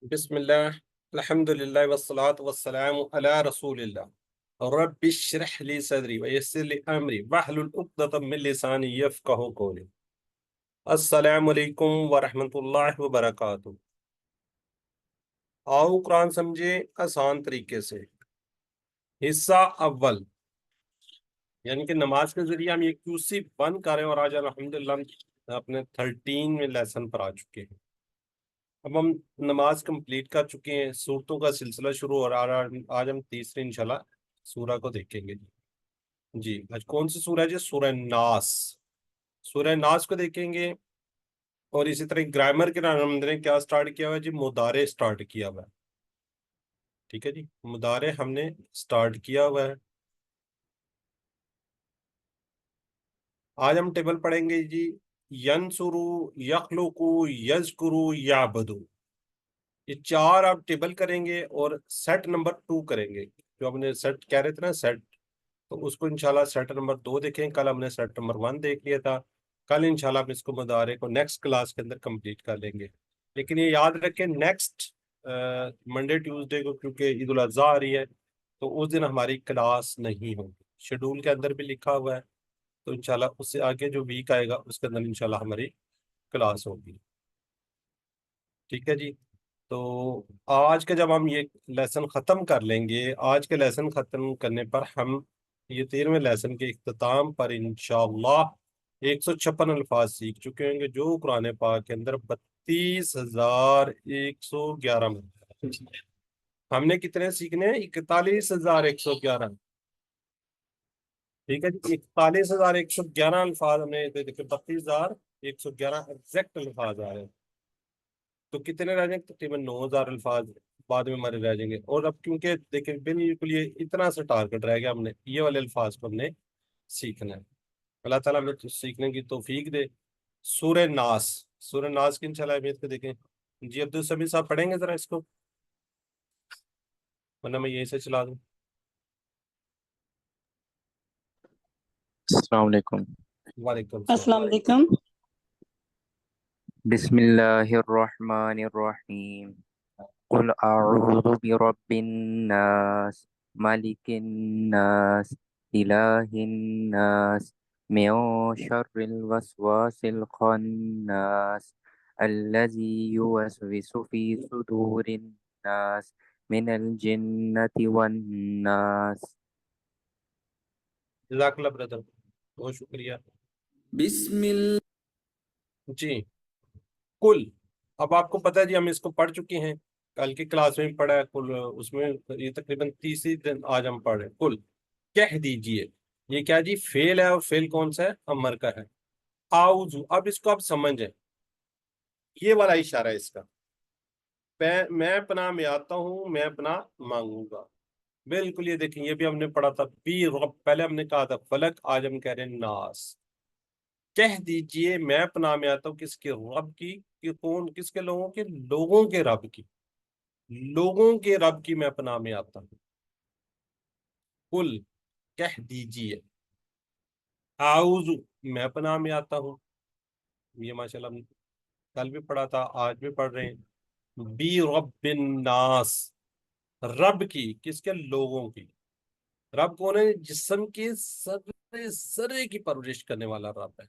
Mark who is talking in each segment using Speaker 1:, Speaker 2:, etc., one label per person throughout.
Speaker 1: بسم الله الحمد لله والصلاة والسلام على رسول الله رب اشرح لي صدري ويسر لي أمري واحلل عقدة من لساني يفقهوا قولي السلام علیکم ورحمۃ اللہ وبرکاتہ۔ آؤ قرآن سمجھے آسان طریقے سے۔ حصہ اول یعنی کہ نماز کے ذریعے ہم یہ QC1 کر رہے ہیں اور آج الحمدللہ ہم اپنے 13 میں لیسن پر آ چکے ہیں۔ اب ہم نماز کمپلیٹ کر چکے ہیں، صورتوں کا سلسلہ شروع ہو رہا ہے۔ آج ہم تیسری انشاءاللہ سورہ کو دیکھیں گے۔ جی آج کون سی سورہ ہے جی؟ سورہ ناس۔ سورہ ناس کو دیکھیں گے اور اسی طرح گرامر کے ہم نے کیا سٹارٹ کیا ہوا ہے جی؟ مضارع سٹارٹ کیا ہوا ہے۔ ٹھیک ہے جی، مضارع ہم نے سٹارٹ کیا ہوا ہے۔ آج ہم ٹیبل پڑھیں گے جی ینصرو، یخلقو، یذکرو، یعبدو۔ یہ چار آپ ٹیبل کریں گے اور سیٹ نمبر 2 کریں گے۔ جو ہم نے سیٹ کہہ رہے تھے نا سیٹ، تو اس کو انشاءاللہ سیٹ نمبر 2 دیکھیں۔ کل ہم نے سیٹ نمبر 1 دیکھ لیا تھا۔ کل انشاءاللہ ہم اس کو مضارع کو نیکسٹ کلاس کے اندر کمپلیٹ کر لیں گے۔ لیکن یہ یاد رکھیں نیکسٹ منڈے ٹیوزڈے کو، کیونکہ عید الاضحیٰ آ رہی ہے تو اس دن ہماری کلاس نہیں ہوگی۔ شیڈول کے اندر بھی لکھا ہوا ہے، تو انشاءاللہ اس سے آگے جو ویک آئے گا اس کے اندر انشاءاللہ ہماری کلاس ہوگی۔ ٹھیک ہے جی، تو آج کا جب ہم یہ لیسن ختم کر لیں گے، آج کے لیسن ختم کرنے پر ہم یہ 13ویں لیسن کے اختتام پر انشاءاللہ 156 الفاظ سیکھ چکے ہیں گے، جو قرآن پاک کے اندر 32,111 میں ہم نے کتنے سیکھنے ہیں؟ 41,111۔ ٹھیک ہے جی، 41,111 الفاظ ہم نے دیکھے، 32,111 ایگزیکٹ الفاظ آ رہے ہیں۔ تو کتنے رہ جائیں گے؟ تقریباً 9,000 الفاظ بعد میں ہمارے رہ جائیں گے۔ اور اب کیونکہ دیکھیں بالکل یہ اتنا سا ٹارگٹ رہ گیا، ہم نے یہ والے الفاظ کو ہم نے سیکھنا ہے۔ اللہ تعالیٰ ہمیں سیکھنے کی توفیق دے۔ سورہ ناس، سورہ ناس کی انشاءاللہ اہمیت کو دیکھیں جی۔ عبدالسمیع صاحب پڑھیں گے ذرا اس کو، ورنہ میں یہیں سے چلا دوں۔
Speaker 2: السلام علیکم۔
Speaker 1: وعلیکم
Speaker 3: السلام
Speaker 1: السلام۔
Speaker 3: علیکم۔
Speaker 2: بسم اللہ الرحمن الرحیم۔ قل اعوذ برب الناس، ملک الناس، الہ الناس، من شر الوسواس الخناس، الذي يوسوس في صدور الناس من الجنة والناس۔
Speaker 1: جزاک اللہ برادر، بہت شکریہ
Speaker 4: بسم اللہ۔
Speaker 1: جی۔ کل، اب آپ کو پتہ ہے جی ہم اس کو پڑھ چکے ہیں، کل کی کلاس میں بھی پڑھا ہے کل، اس میں یہ تقریباً تیسری دن آج ہم پڑھ رہے ہیں۔ کل کہہ دیجئے، یہ کیا جی؟ فعل ہے، اور فعل کون سا ہے؟ امر کا ہے۔ اعوذ، اب اس کو آپ سمجھیں، یہ والا اشارہ ہے اس کا، میں پناہ میں آتا ہوں، میں پناہ مانگوں گا۔ بالکل یہ دیکھیں، یہ بھی ہم نے پڑھا تھا بی رب، پہلے ہم نے کہا تھا فلک، آج ہم کہہ رہے ہیں ناس۔ کہہ دیجئے میں پناہ میں آتا ہوں کس کے؟ رب کی۔ کہ کون؟ کس کے؟ لوگوں کے، لوگوں کے رب کی، لوگوں کے رب کی میں پناہ میں آتا ہوں۔ قل، کہہ دیجئے، اعوذ، میں پناہ میں آتا ہوں، یہ ماشاءاللہ ہم کل بھی پڑھا تھا، آج بھی پڑھ رہے ہیں، بی رب الناس، رب کی، کس کے؟ لوگوں کی۔ رب کون ہے؟ جسم کے ذرے ذرے کی پرورش کرنے والا رب ہے۔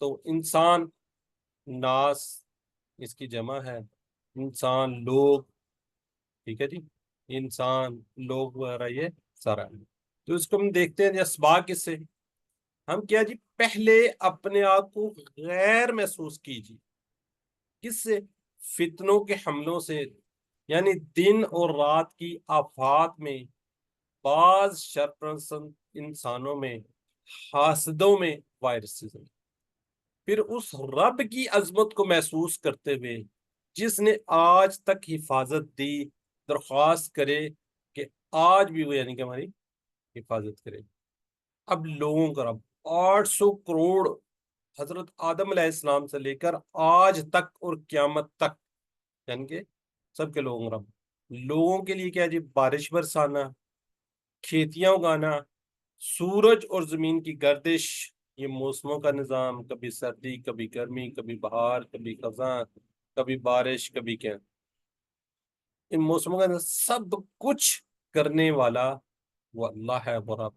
Speaker 1: تو انسان، ناس اس کی جمع ہے، انسان، لوگ، ٹھیک ہے جی، انسان، لوگ وغیرہ یہ سارا ہے۔ تو اس کو ہم دیکھتے ہیں اسباق کس سے؟ ہم کیا جی؟ پہلے اپنے آپ کو غیر محسوس کیجیے، کس سے؟ فتنوں کے حملوں سے، یعنی دن اور رات کی آفات میں، بعض شرپرسن انسانوں میں، حاسدوں میں، وائرسز میں۔ پھر اس رب کی عظمت کو محسوس کرتے ہوئے جس نے آج تک حفاظت دی، درخواست کرے کہ آج بھی وہ یعنی کہ ہماری حفاظت کرے۔ اب لوگوں کا رب، 800 کروڑ حضرت آدم علیہ السلام سے لے کر آج تک اور قیامت تک، یعنی کہ سب کے لوگوں کا رب۔ لوگوں کے لیے کیا جی؟ بارش برسانا، کھیتیاں اگانا، سورج اور زمین کی گردش، یہ موسموں کا نظام، کبھی سردی، کبھی گرمی، کبھی بہار، کبھی خزاں، کبھی بارش کبھی کیا، ان موسموں کے اندر سب کچھ کرنے والا وہ اللہ ہے، وہ رب،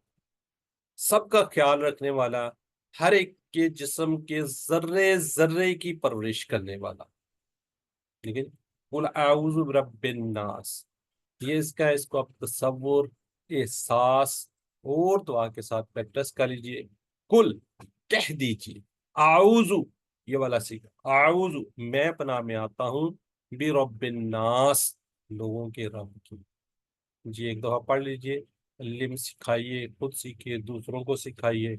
Speaker 1: سب کا خیال رکھنے والا، ہر ایک کے جسم کے ذرے ذرے کی پرورش کرنے والا. ٹھیک ہے، قل اعوذ برب الناس، یہ اس کو آپ تصور، احساس اور دعا کے ساتھ پریکٹس کر لیجئے. کل، کہہ دیجئے، اعوذ، یہ والا سیکھ، اعوذ، میں پناہ میں آتا ہوں، برب الناس، لوگوں کے رب کی. جی ایک دفعہ پڑھ لیجئے، علم سکھائیے، خود سیکھیے، دوسروں کو سکھائیے.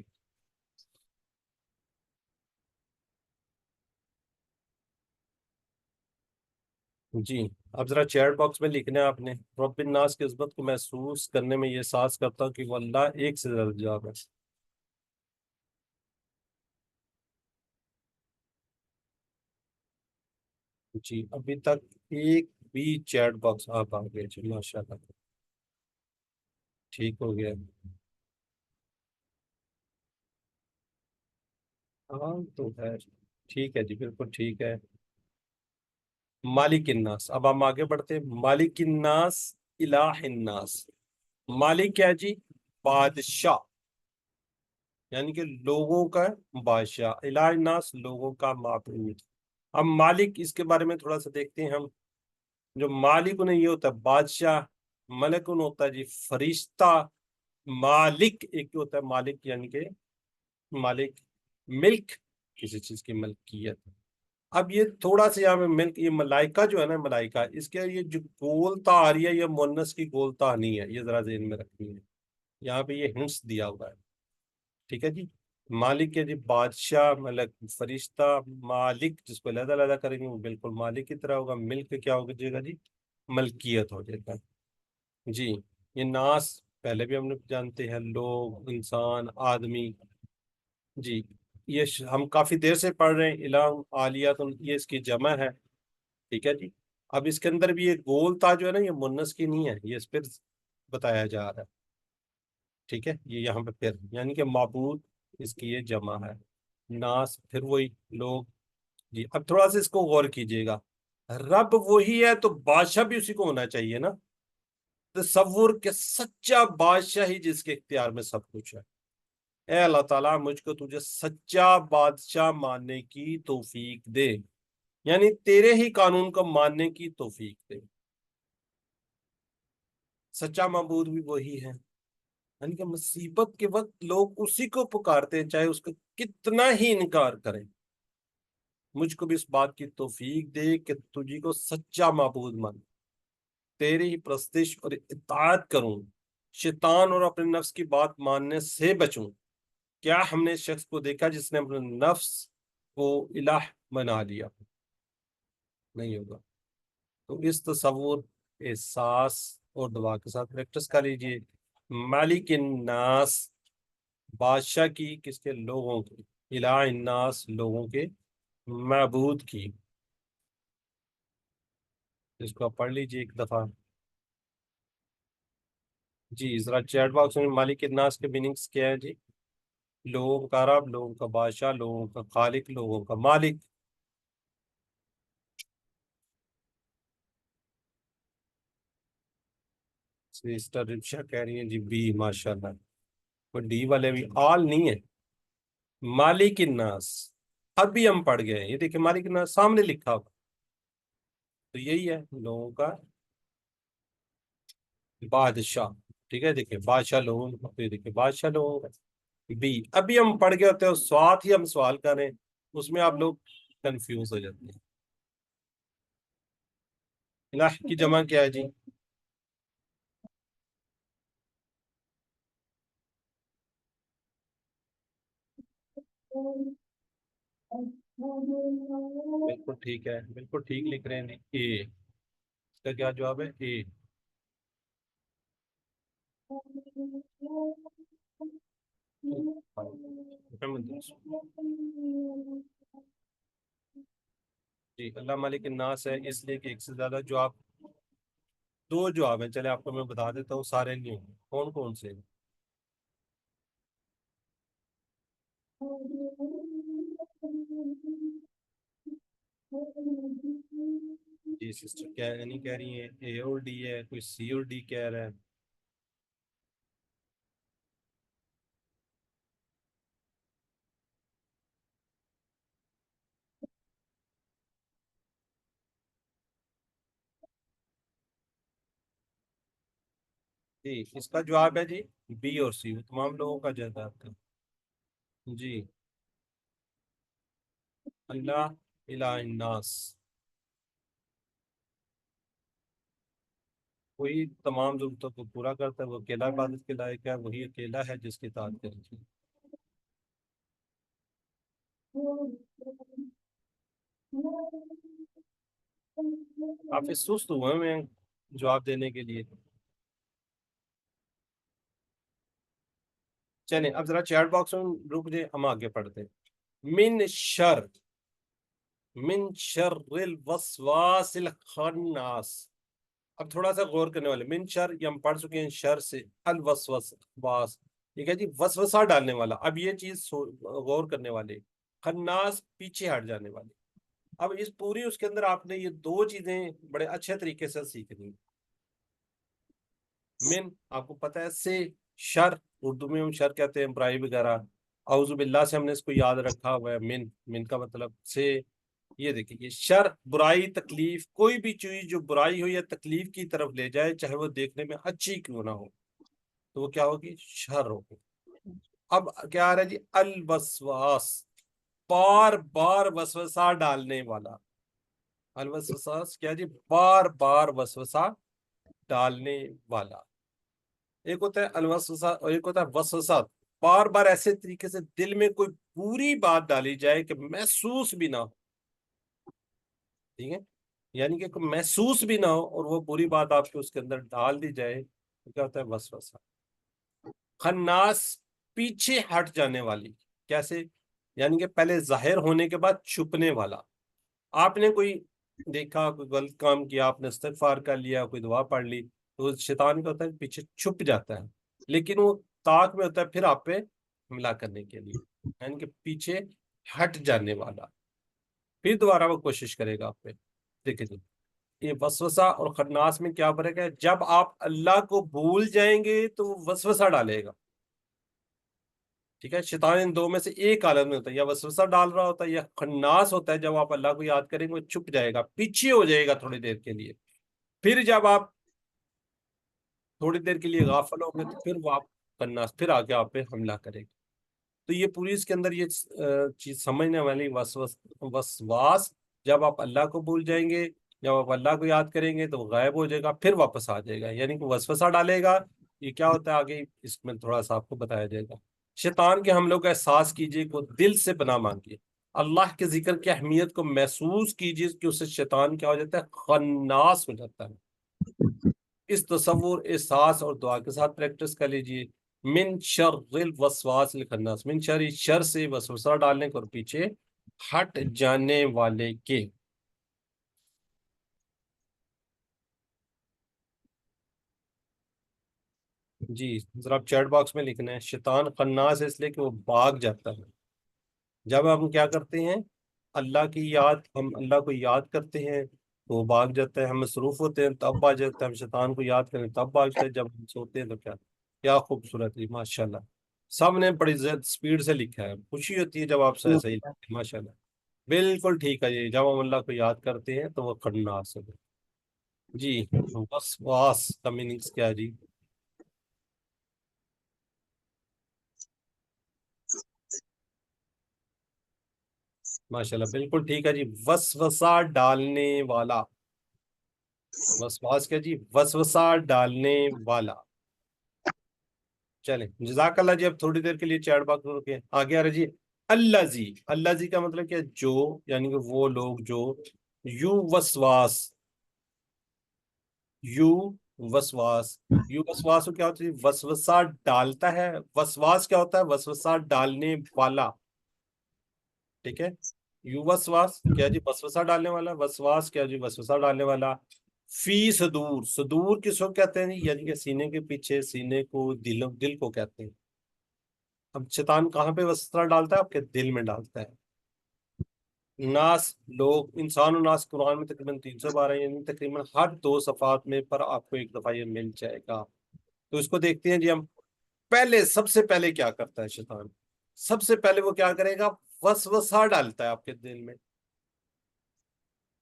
Speaker 1: جی اب ذرا چیٹ باکس میں لکھنا ہے آپ نے، رب الناس کی عظمت کو محسوس کرنے میں یہ احساس کرتا ہوں کہ وہ اللہ ایک سے زیادہ جواب ہے. جی ابھی تک ایک بھی چیٹ باکس آپ آ گئے، جی ماشاء اللہ، ٹھیک ہو گیا. ہاں تو ہے، ٹھیک ہے جی، بالکل ٹھیک ہے. مالک الناس، اب ہم آگے بڑھتے ہیں. مالک الناس، الہ الناس. مالک کیا جی؟ بادشاہ، یعنی کہ لوگوں کا بادشاہ. الہ الناس، لوگوں کا معبود. اب مالک، اس کے بارے میں تھوڑا سا دیکھتے ہیں ہم. جو مالک انہیں یہ ہوتا ہے بادشاہ، ملک انہیں ہوتا ہے جی فرشتہ. مالک ایک ہوتا ہے مالک، یعنی کہ مالک، ملک، کسی چیز کی ملکیت. اب یہ تھوڑا سا یہاں پہ ملک، یہ ملائکہ جو ہے نا، ملائکہ، اس کے یہ جو گولتا آ رہی ہے، یہ مونس کی گولتا نہیں ہے، یہ ذرا ذہن میں رکھنی ہے. یہاں پہ یہ ہنٹس دیا ہوا ہے. ٹھیک ہے جی. مالک کے جی بادشاہ، ملک، فرشتہ. مالک جس کو علیحدہ علیحدہ کریں گے وہ بالکل مالک کی طرح ہوگا. ملک کیا ہوگا جی گا جی؟ ملکیت ہو جائے گا. جی یہ ناس پہلے بھی ہم نے جانتے ہیں، لوگ، انسان، آدمی. جی یہ ہم کافی دیر سے پڑھ رہے ہیں. الہ عالیات، یہ اس کی جمع ہے. ٹھیک ہے جی. اب اس کے اندر بھی یہ گول تا جو ہے نا، یہ منس کی نہیں ہے، یہ اس پہ بتایا جا رہا ہے. ٹھیک ہے، یہ یہاں پہ پھر یعنی کہ معبود، اس کی یہ جمع ہے. ناس پھر وہی لوگ. جی اب تھوڑا سا اس کو غور کیجئے گا. رب وہی ہے تو بادشاہ بھی اسی کو ہونا چاہیے نا. تصور کہ سچا بادشاہ ہی جس کے اختیار میں سب کچھ ہے. اے اللہ تعالیٰ مجھ کو تجھے سچا بادشاہ ماننے کی توفیق دے، یعنی تیرے ہی قانون کو ماننے کی توفیق دے. سچا معبود بھی وہی ہے، یعنی کہ مصیبت کے وقت لوگ اسی کو پکارتے ہیں، چاہے اس کا کتنا ہی انکار کریں. مجھ کو بھی اس بات کی توفیق دے کہ تجھی کو سچا معبود مان، تیری ہی پرستش اور اطاعت کروں، شیطان اور اپنے نفس کی بات ماننے سے بچوں. کیا ہم نے اس شخص کو دیکھا جس نے اپنے نفس کو الہ بنا لیا؟ نہیں ہوگا. تو اس تصور، احساس اور دعا کے ساتھ پریکٹس کر لیجئے. مالک الناس، بادشاہ کی، کس کے؟ لوگوں کی. الہ الناس، لوگوں کے معبود کی. اس کو آپ پڑھ لیجئے ایک دفعہ. جی ذرا چیٹ باکس میں مالک الناس کے میننگز کیا ہے جی؟ لوگوں کا رب، لوگوں کا بادشاہ، لوگوں کا خالق، لوگوں کا مالک. سسٹر ربشا کہہ رہی ہیں جی بی، ماشاء اللہ. وہ ڈی والے بھی آل نہیں ہے. مالک الناس، ابھی ہم پڑھ گئے ہیں، یہ دیکھیں مالک الناس سامنے لکھا ہوا، تو یہی ہے لوگوں کا بادشاہ. ٹھیک ہے، دیکھیں بادشاہ لوگوں کا، پھر دیکھیں بادشاہ لوگوں کا. بی ابھی ہم پڑھ گئے ہوتے ہیں، ساتھ ہی ہم سوال کریں، اس میں آپ لوگ کنفیوز ہو جاتے ہیں. الہ کی جمع کیا ہے جی؟ بالکل ٹھیک ہے، بالکل ٹھیک لکھ رہے ہیں. اے، اس کا کیا جواب ہے؟ اے. جی اللہ مالک الناس ہے، اس لیے کہ ایک سے زیادہ جواب، دو جواب ہیں. چلے آپ کو میں بتا دیتا ہوں، سارے نہیں ہوں گے. کون کون سے؟ جی سسٹر کیا نہیں کہہ رہی ہیں اے اور ڈی ہے، کوئی سی اور ڈی کہہ رہا ہے. جی اس کا جواب ہے جی بی اور سی، تمام لوگوں کا جواب تھا. جی اللہ الہ الناس، وہی تمام ضرورتوں کو پورا کرتا ہے، وہ اکیلا عبادت کے لائق ہے، وہی اکیلا ہے جس کی اطاعت کرنی چاہیے. کافی سست ہوئے میں جواب دینے کے لیے. چلیں اب ذرا چیٹ باکس میں رک جائیں، ہم آگے پڑھتے ہیں. من شر الوسواس الخناس. اب تھوڑا سا غور کرنے والے، من شر یہ ہم پڑھ چکے ہیں، شر سے، الوسوس واس ٹھیک ہے جی، وسوسہ ڈالنے والا. اب یہ چیز غور کرنے والے، خناس پیچھے ہٹ جانے والے. اب اس پوری اس کے اندر آپ نے یہ دو چیزیں بڑے اچھے طریقے سے سیکھنی. من آپ کو پتہ ہے، سے شر اردو میں ہم شر کہتے ہیں، برائی وغیرہ. اعوذ باللہ سے ہم نے اس کو یاد رکھا ہوا ہے. من کا مطلب سے. یہ دیکھیں یہ شر، برائی، تکلیف، کوئی بھی چیز جو برائی ہو یا تکلیف کی طرف لے جائے، چاہے وہ دیکھنے میں اچھی کیوں نہ ہو، تو وہ کیا ہوگی؟ شر ہوگی. اب کیا آ رہا ہے جی؟ الوسواس، بار بار وسوسہ ڈالنے والا. الوسواس کیا جی؟ بار بار وسوسہ ڈالنے والا. ایک ہوتا ہے الوسوسہ اور ایک ہوتا ہے وسوسات. بار بار ایسے طریقے سے دل میں کوئی پوری بات ڈالی جائے کہ محسوس بھی نہ ہو. ٹھیک ہے، یعنی کہ کوئی محسوس بھی نہ ہو اور وہ پوری بات آپ کے اس کے اندر ڈال دی جائے، تو کیا ہوتا ہے؟ وسوسہ. خناس، پیچھے ہٹ جانے والی. کیسے؟ یعنی کہ پہلے ظاہر ہونے کے بعد چھپنے والا. آپ نے کوئی دیکھا، کوئی غلط کام کیا، آپ نے استغفار کر لیا، کوئی دعا پڑھ لی، تو شیطان کا ہوتا ہے پیچھے چھپ جاتا ہے، لیکن وہ طاق میں ہوتا ہے پھر آپ پہ حملہ کرنے کے لیے. یعنی کہ پیچھے ہٹ جانے والا، پھر دوبارہ وہ کوشش کرے گا آپ پہ. دیکھیں جی یہ وسوسہ اور خناس میں کیا فرق ہے؟ جب آپ اللہ کو بھول جائیں گے تو وہ وسوسہ ڈالے گا. ٹھیک ہے، شیطان ان دو میں سے ایک حالت میں ہوتا ہے، یا وسوسہ ڈال رہا ہوتا ہے یا خناس ہوتا ہے. جب آپ اللہ کو یاد کریں گے وہ چھپ جائے گا، پیچھے ہو جائے گا تھوڑی دیر کے لیے. پھر جب آپ تھوڑی دیر کے لیے غافل ہوں گے تو پھر وہ آپ خناس پھر آگے آپ پہ حملہ کرے گا. تو یہ پوری اس کے اندر یہ چیز سمجھنے والی وسواس. جب آپ اللہ کو بھول جائیں گے، جب آپ اللہ کو یاد کریں گے تو وہ غائب ہو جائے گا، پھر واپس آ جائے گا. یعنی کہ وسوسہ ڈالے گا. یہ کیا ہوتا ہے آگے اس میں تھوڑا سا آپ کو بتایا جائے گا. شیطان کے حملوں کا احساس کیجیے، کو دل سے پناہ مانگیے، اللہ کے ذکر کی اہمیت کو محسوس کیجیے کہ اس سے شیطان کیا ہو جاتا ہے؟ خناس ہو جاتا ہے. اس تصور، احساس اور دعا کے ساتھ پریکٹس کر لیجیے. من شر الوسواس الخناس، من شر شر سے، وسوسہ ڈالنے کو اور پیچھے ہٹ جانے والے کے. جی ذرا آپ چیٹ باکس میں لکھنا ہے، شیطان خناس ہے اس لیے کہ وہ بھاگ جاتا ہے. جب ہم کیا کرتے ہیں؟ اللہ کی یاد، ہم اللہ کو یاد کرتے ہیں تو وہ بھاگ جاتا ہے. ہم مصروف ہوتے ہیں تب بھاگ جاتا ہے. ہم شیطان کو یاد کریں تب بھاگتا ہے. جب ہم سوتے ہیں تو کیا؟ کیا خوبصورت ہے، ماشاء اللہ. سب نے بڑی سپیڈ سے لکھا ہے. خوشی ہوتی ہے جب آپ سے صحیح لکھتے ہیں، ماشاء اللہ. بالکل ٹھیک ہے جی، جب ہم اللہ کو یاد کرتے ہیں تو وہ خناس ہوتے ہیں. جی وسواس کا میننگس کیا ہے جی؟ ماشاء اللہ بالکل ٹھیک ہے جی، وسوسہ ڈالنے والا. وسواس کیا جی؟ وسوسہ ڈالنے والا. چلیں جزاک اللہ جی. اب تھوڑی دیر کے لیے چیٹ باکس میں رکے، آگے آ رہا جی اللہ جی. اللہ جی کا مطلب کیا؟ جو، یعنی کہ وہ لوگ جو یو وسواس، یو وسواس، یو وسواس کو کیا ہوتا ہے؟ وسوسہ ڈالتا ہے. وسواس کیا ہوتا ہے؟ وسوسہ ڈالنے والا. ٹھیک ہے، یو وسواس کیا جی؟ وسوسہ ڈالنے والا. وسواس کیا جی؟ وسوسہ ڈالنے والا. فی صدور، صدور کس کو کہتے ہیں؟ یعنی کہ سینے کے پیچھے، سینے کو، دل کو کہتے ہیں. اب شیطان کہاں پہ وسوسہ ڈالتا ہے؟ آپ کے دل میں ڈالتا ہے. ناس لوگ، انسان و ناس قرآن میں تقریباً 300 بار ہے، یعنی تقریباً ہر 2 صفحات میں پر آپ کو ایک دفعہ یہ مل جائے گا۔ تو اس کو دیکھتے ہیں جی ہم۔ پہلے سب سے پہلے کیا کرتا ہے شیطان؟ سب سے پہلے وہ کیا کرے گا؟ وسوسہ ڈالتا ہے آپ کے دل میں۔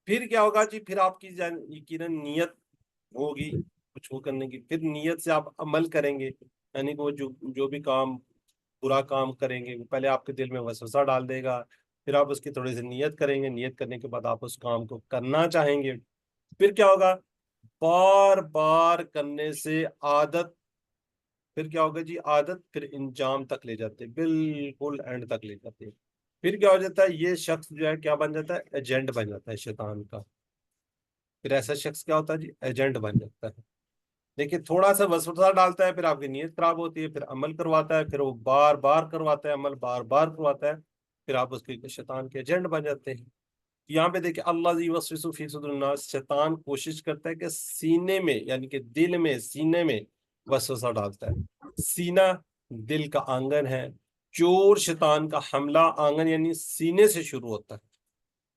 Speaker 1: پھر کیا ہوگا جی؟ پھر آپ کی یقیناً نیت ہوگی کچھ وہ کرنے کی، پھر نیت سے آپ عمل کریں گے، یعنی کہ وہ جو بھی کام، برا کام کریں گے، وہ پہلے آپ کے دل میں وسوسہ ڈال دے گا، پھر آپ اس کی تھوڑی سی نیت کریں گے، نیت کرنے کے بعد آپ اس کام کو کرنا چاہیں گے، پھر کیا ہوگا؟ بار بار کرنے سے عادت، پھر کیا ہوگا جی؟ عادت پھر انجام تک لے جاتے، بالکل اینڈ تک لے جاتے۔ پھر کیا ہو جاتا ہے؟ یہ شخص جو ہے کیا بن جاتا ہے؟ ایجنٹ بن جاتا ہے شیطان کا۔ پھر ایسا شخص کیا ہوتا ہے جی؟ ایجنٹ بن جاتا ہے۔ دیکھیے تھوڑا سا وسوسہ ڈالتا ہے، پھر آپ کی نیت خراب ہوتی ہے، پھر عمل کرواتا ہے، پھر وہ بار بار کرواتا ہے عمل، بار بار کرواتا ہے، پھر آپ اس کے شیطان کے ایجنٹ بن جاتے ہیں۔ یہاں پہ دیکھیں اللہ زی وسوسو فی صدور الناس، شیطان کوشش کرتا ہے کہ سینے میں، یعنی کہ دل میں، سینے میں وسوسہ ڈالتا ہے۔ سینہ دل کا آنگن ہے، چور شیطان کا حملہ آنگن یعنی سینے سے شروع ہوتا ہے۔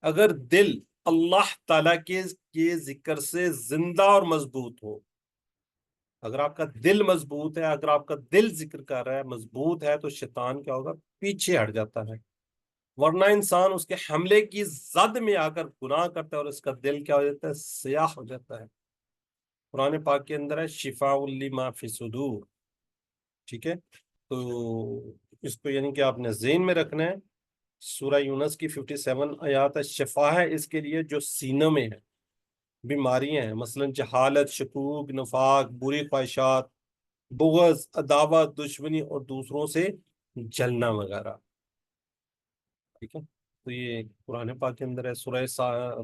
Speaker 1: اگر دل اللہ تعالیٰ کے ذکر سے زندہ اور مضبوط ہو، اگر آپ کا دل مضبوط ہے، اگر آپ کا دل ذکر کر رہا ہے، مضبوط ہے، تو شیطان کیا ہوگا؟ پیچھے ہٹ جاتا ہے، ورنہ انسان اس کے حملے کی زد میں آ کر گناہ کرتا ہے اور اس کا دل کیا ہو جاتا ہے؟ سیاہ ہو جاتا ہے۔ قرآن پاک کے اندر ہے شفاء لما فی صدور، ٹھیک ہے؟ تو اس کو یعنی کہ آپ نے ذہن میں رکھنا ہے۔ سورہ یونس کی 57 آیات ہے، شفا ہے اس کے لیے جو سینوں میں ہے، بیماریاں ہیں، مثلا جہالت، شکوک، نفاق، بری خواہشات، بغض، عداوت، دشمنی اور دوسروں سے جلنا وغیرہ، ٹھیک ہے؟ تو یہ قرآن پاک کے اندر ہے۔ سورہ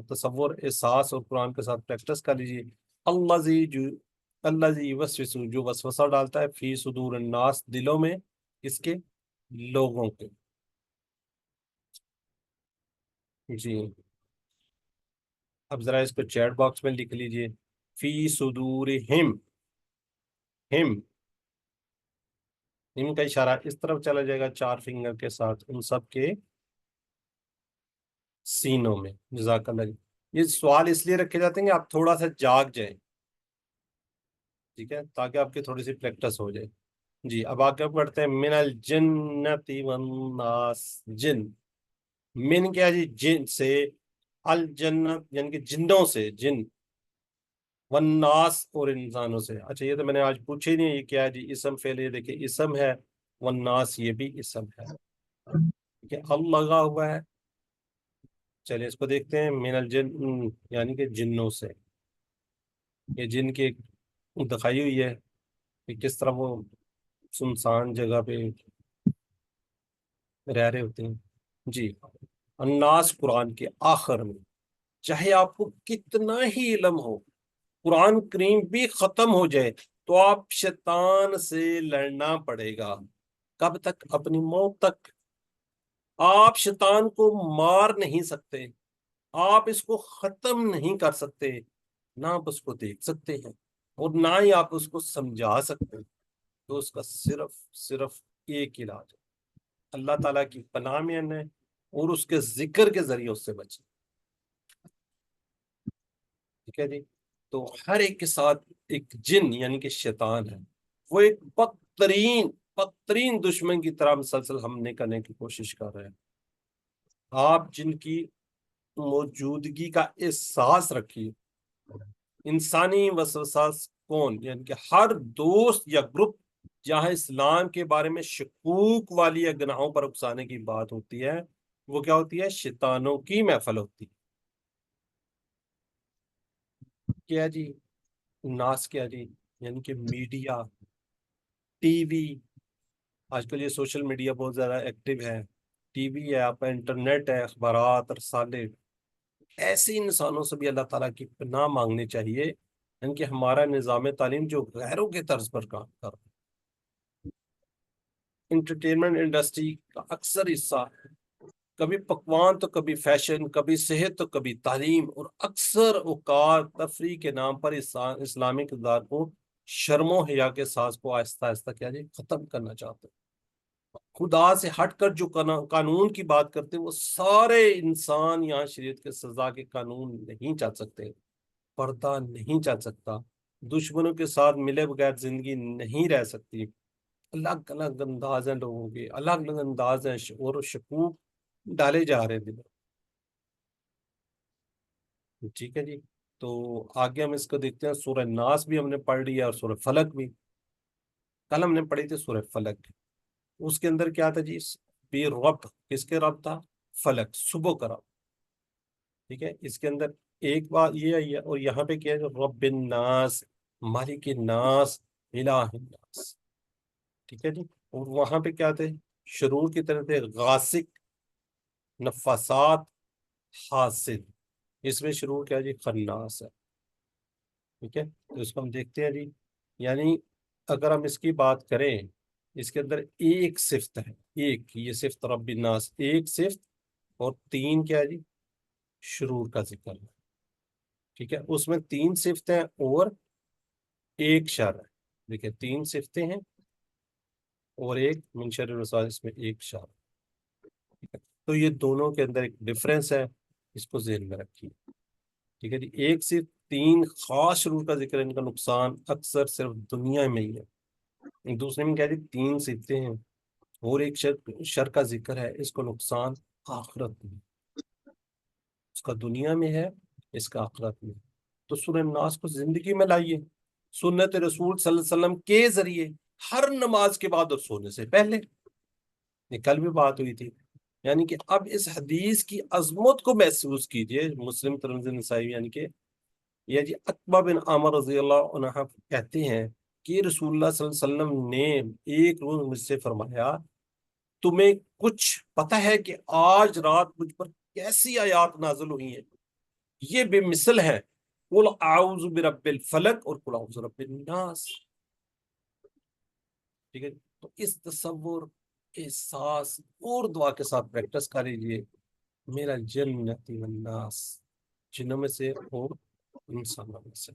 Speaker 1: تصور، احساس اور قرآن کے ساتھ پریکٹس کر لیجیے۔ اللہ زی وسوسو، جو وسوسہ ڈالتا ہے، فی صدور الناس، دلوں میں، کس کے؟ لوگوں کے۔ جی اب ذرا اس کو چیٹ باکس میں لکھ لیجیے، فی صدورہم، ہم، ہم کا اشارہ اس طرف چلا جائے گا 4 فنگر کے ساتھ، ان سب کے سینوں میں۔ جزاک اللہ جی۔ یہ سوال اس لیے رکھے جاتے ہیں کہ آپ تھوڑا سا جاگ جائیں، ٹھیک ہے، تاکہ آپ کی تھوڑی سی پریکٹس ہو جائے۔ جی اب آگے پڑھتے ہیں، من الجنت والناس، جن، من کیا جی؟ جن سے، الجنت یعنی کہ جنوں سے، جن، والناس اور انسانوں سے۔ اچھا یہ تو میں نے آج پوچھے ہی نہیں، یہ کیا ہے جی؟ اسم فعل، یہ دیکھیں اسم ہے، والناس یہ بھی اسم ہے، ٹھیک ہے، ال لگا ہوا ہے۔ چلیے اس کو دیکھتے ہیں، من الجن یعنی کہ جنوں سے، یہ جن کی دکھائی ہوئی ہے کہ کس طرح وہ سنسان جگہ پہ رہ رہے ہوتے ہیں۔ جی الناس قرآن کے آخر میں، چاہے آپ کو کتنا ہی علم ہو، قرآن کریم بھی ختم ہو جائے، تو آپ شیطان سے لڑنا پڑے گا۔ کب تک؟ اپنی موت تک۔ آپ شیطان کو مار نہیں سکتے، آپ اس کو ختم نہیں کر سکتے، نہ آپ اس کو دیکھ سکتے ہیں اور نہ ہی آپ اس کو سمجھا سکتے ہیں۔ تو اس کا صرف ایک علاج ہے، اللہ تعالیٰ کی پناہ میں آنا ہے اور اس کے ذکر کے ذریعے اس سے بچیں، ٹھیک ہے جی؟ تو ہر ایک کے ساتھ ایک جن یعنی کہ شیطان ہے، وہ ایک بدترین دشمن کی طرح مسلسل حملے کرنے کی کوشش کر رہے ہیں۔ آپ جن کی موجودگی کا احساس رکھیے۔ انسانی وسوسہ کون؟ یعنی کہ ہر دوست یا گروپ جہاں اسلام کے بارے میں شکوک والی یا گناہوں پر اکسانے کی بات ہوتی ہے، وہ کیا ہوتی ہے؟ شیطانوں کی محفل ہوتی ہے۔ کیا جی؟ ناس کیا جی؟ یعنی کہ میڈیا، ٹی وی، آج کل یہ سوشل میڈیا بہت زیادہ ایکٹیو ہے، ٹی وی ہے، آپ کا انٹرنیٹ ہے، اخبارات، رسالے، ایسے انسانوں سے بھی اللہ تعالیٰ کی پناہ مانگنی چاہیے، یعنی کہ ہمارا نظام تعلیم جو غیروں کے طرز پر کام کر رہا ہے۔ انٹرٹینمنٹ انڈسٹری کا اکثر حصہ، کبھی پکوان تو کبھی فیشن، کبھی صحت تو کبھی تعلیم، اور اکثر اوقات تفریح کے نام پر اسلامی کردار کو، شرم و حیا کے ساز کو آہستہ آہستہ کیا جی ختم کرنا چاہتے ہیں۔ خدا سے ہٹ کر جو قانون کی بات کرتے وہ سارے انسان یہاں شریعت کے سزا کے قانون نہیں چل سکتے، پردہ نہیں چل سکتا، دشمنوں کے ساتھ ملے بغیر زندگی نہیں رہ سکتی، الگ الگ انداز ہیں لوگوں کے، الگ الگ انداز ہیں، شعور و شکوک ڈالے جا رہے ہیں دلوں میں۔ ٹھیک ہے جی، تو آگے ہم اس کو دیکھتے ہیں۔ سورہ ناس بھی ہم نے پڑھ لی ہے اور سورہ فلک بھی، کل ہم نے پڑھی تھی سورہ فلک۔ اس کے اندر کیا تھا جی؟ بے رب، کس کے رب تھا؟ فلک، صبح کا رب۔ ٹھیک ہے، اس کے اندر ایک بات یہ آئی ہے، اور یہاں پہ کیا ہے؟ رب الناس، مالک الناس، الہ الناس۔ ٹھیک ہے جی، اور وہاں پہ کیا تھے؟ شرور کی طرف تھے غاسق، نفاسات، حاسد۔ اس میں شرور کیا جی؟ خناس ہے۔ ٹھیک ہے، تو اس کو ہم دیکھتے ہیں جی، یعنی اگر ہم اس کی بات کریں، اس کے اندر ایک صفت ہے، ایک یہ صفت رب الناس، ایک صفت، اور تین کیا ہے جی؟ شرور کا ذکر ہے۔ ٹھیک ہے، اس میں تین صفتیں اور ایک شر ہے۔ دیکھیں، تین صفتیں ہیں اور ایک من شر الوسواس، اس میں ایک شر۔ ٹھیک ہے، تو یہ دونوں کے اندر ایک ڈفرینس ہے، اس کو ذہن میں رکھیے۔ ٹھیک ہے جی، ایک صرف تین خاص شرور کا ذکر ہے، ان کا نقصان اکثر صرف دنیا میں ہی ہے۔ دوسرے میں کیا جی؟ تین صفتیں ہیں اور ایک شر کا ذکر ہے، اس کو نقصان آخرت میں، اس کا دنیا میں ہے، اس کا آخرت میں۔ تو سورہ الناس کو زندگی میں لائیے، سنت رسول صلی اللہ علیہ وسلم کے ذریعے، ہر نماز کے بعد اور سونے سے پہلے۔ یہ کل بھی بات ہوئی تھی، یعنی کہ اب اس حدیث کی عظمت کو محسوس کیجئے۔ مسلم، ترمذی، نسائی، یعنی کہ یہ جی عقبہ بن عامر رضی اللہ عنہ کہتے ہیں کہ رسول اللہ صلی اللہ علیہ وسلم نے ایک روز مجھ سے فرمایا، تمہیں کچھ پتہ ہے کہ آج رات مجھ پر کیسی آیات نازل ہوئی ہیں؟ یہ بے مثل ہے، قل اعوذ برب الفلق اور قل اعوذ برب الناس۔ ٹھیک ہے، تو اس تصور، احساس اور دعا کے ساتھ پریکٹس کر لیجیے، میرا جنتی والناس، جنوں میں سے اور انسانوں میں سے۔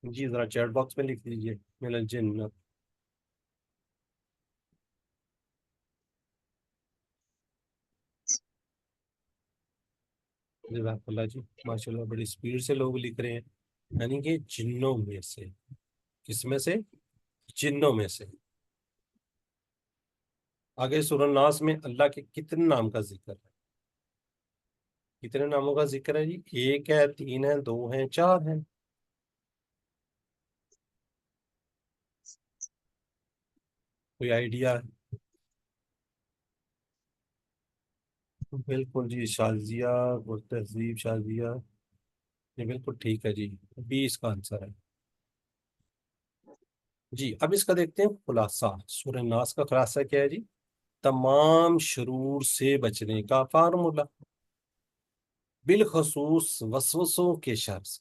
Speaker 1: جی ذرا چیٹ باکس میں لکھ دیجیے میرا جنت۔ جزاک اللہ جی، ماشاء اللہ بڑی اسپیڈ سے لوگ لکھ رہے ہیں، یعنی کہ جنوں میں سے۔ کس میں سے؟ جنوں میں سے۔ آگے سورہ الناس میں اللہ کے کتنے نام کا ذکر ہے؟ کتنے ناموں کا ذکر ہے جی؟ ایک ہے، تین ہے، دو ہیں، چار ہیں؟ کوئی آئیڈیا ہے؟ بالکل جی، شازیہ اور تہذیب شازیہ، یہ بالکل ٹھیک ہے جی، 20 کا آنسر ہے جی۔ اب اس کا دیکھتے ہیں خلاصہ۔ سورہ ناس کا خلاصہ کیا ہے جی؟ تمام شرور سے بچنے کا فارمولہ، بالخصوص وسوسوں کے شر سے۔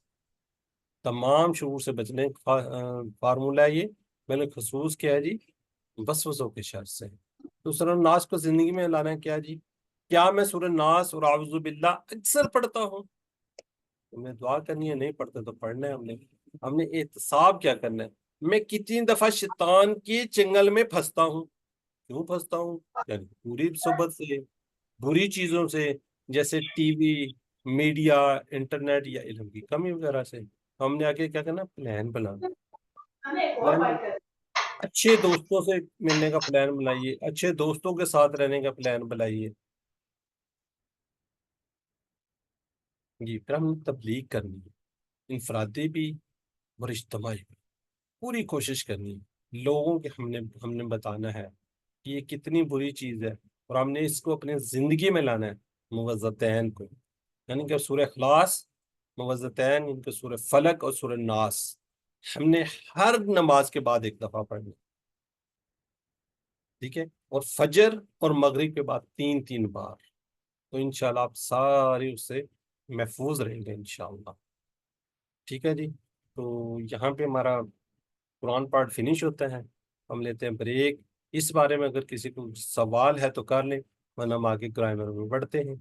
Speaker 1: تمام شرور سے بچنے کا فارمولہ یہ بالخصوص کیا ہے جی؟ وسوسوں کے شر سے۔ تو سورہ ناس کو زندگی میں لانا ہے کیا جی؟ کیا میں سورہ ناس اور اعوذ باللہ اکثر پڑھتا ہوں؟ ہمیں دعا کرنی ہے، نہیں پڑھتے تو پڑھنا ہے ہم نے احتساب کیا کرنا ہے۔ میں کتنی دفعہ شیطان کی چنگل میں پھنستا ہوں؟ کیوں پھنستا ہوں؟ یعنی پوری صحبت سے، بری چیزوں سے، جیسے ٹی وی، میڈیا، انٹرنیٹ، یا علم کی کمی وغیرہ سے۔ ہم نے آگے کیا کرنا؟ پلان بنانا، پلان۔ اچھے دوستوں سے ملنے کا پلان بنائیے، اچھے دوستوں کے ساتھ رہنے کا پلان بنائیے جی۔ پھر ہم تبلیغ کرنی ہے، انفرادی بھی اور اجتماعی بھی، پوری کوشش کرنی ہے۔ لوگوں کے ہم نے بتانا ہے کہ یہ کتنی بری چیز ہے، اور ہم نے اس کو اپنے زندگی میں لانا ہے، موعظتین کو، یعنی کہ سورہ اخلاص، موعظتین، ان کے سورہ فلق اور سورہ ناس ہم نے ہر نماز کے بعد ایک دفعہ پڑھنا، ٹھیک ہے، اور فجر اور مغرب کے بعد 3 بار۔ تو انشاءاللہ آپ سارے اس سے محفوظ رہیں گے انشاءاللہ۔ ٹھیک ہے جی، تو یہاں پہ ہمارا قرآن پارٹ فنش ہوتا ہے، ہم لیتے ہیں بریک۔ اس بارے میں اگر کسی کو سوال ہے تو کر لیں، ورنہ ہم آگے گرامر میں بڑھتے ہیں۔